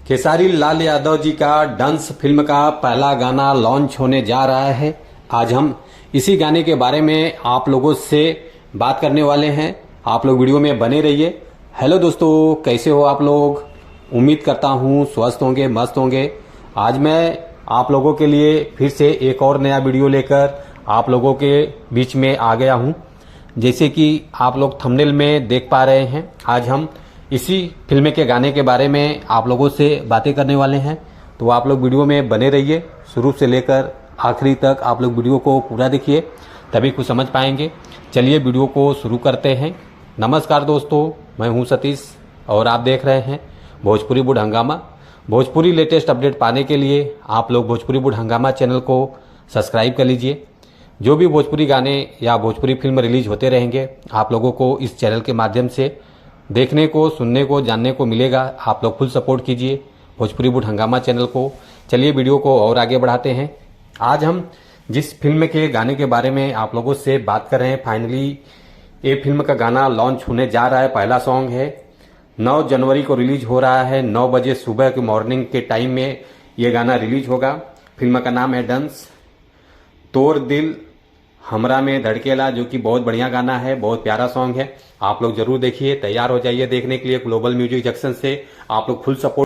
खेसारी लाल यादव जी का डंस फिल्म का पहला गाना लॉन्च होने जा रहा है। आज हम इसी गाने के बारे में आप लोगों से बात करने वाले हैं। आप लोग वीडियो में बने रहिए। हेलो दोस्तों, कैसे हो आप लोग? उम्मीद करता हूँ स्वस्थ होंगे, मस्त होंगे। आज मैं आप लोगों के लिए फिर से एक और नया वीडियो लेकर आप लोगों के बीच में आ गया हूँ। जैसे कि आप लोग थंबनेल में देख पा रहे हैं, आज हम इसी फिल्म के गाने के बारे में आप लोगों से बातें करने वाले हैं। तो आप लोग वीडियो में बने रहिए, शुरू से लेकर आखिरी तक आप लोग वीडियो को पूरा देखिए, तभी कुछ समझ पाएंगे। चलिए वीडियो को शुरू करते हैं। नमस्कार दोस्तों, मैं हूं सतीश और आप देख रहे हैं भोजपुरी बुढ़ हंगामा। भोजपुरी लेटेस्ट अपडेट पाने के लिए आप लोग भोजपुरी बुढ़ हंगामा चैनल को सब्सक्राइब कर लीजिए। जो भी भोजपुरी गाने या भोजपुरी फिल्म रिलीज होते रहेंगे, आप लोगों को इस चैनल के माध्यम से देखने को, सुनने को, जानने को मिलेगा। आप लोग फुल सपोर्ट कीजिए भोजपुरी बुढ़ हंगामा चैनल को। चलिए वीडियो को और आगे बढ़ाते हैं। आज हम जिस फिल्म के गाने के बारे में आप लोगों से बात कर रहे हैं, फाइनली ये फिल्म का गाना लॉन्च होने जा रहा है। पहला सॉन्ग है, 9 जनवरी को रिलीज हो रहा है। 9 बजे सुबह के मॉर्निंग के टाइम में ये गाना रिलीज होगा। फिल्म का नाम है डंस। तोर दिल हमरा में धड़केला, जो कि बहुत बढ़िया गाना है, बहुत प्यारा सॉन्ग है। आप लोग जरूर देखिए, तैयार हो जाइए देखने के लिए। ग्लोबल म्यूजिक जंक्शन से आप लोग फुल सपोर्ट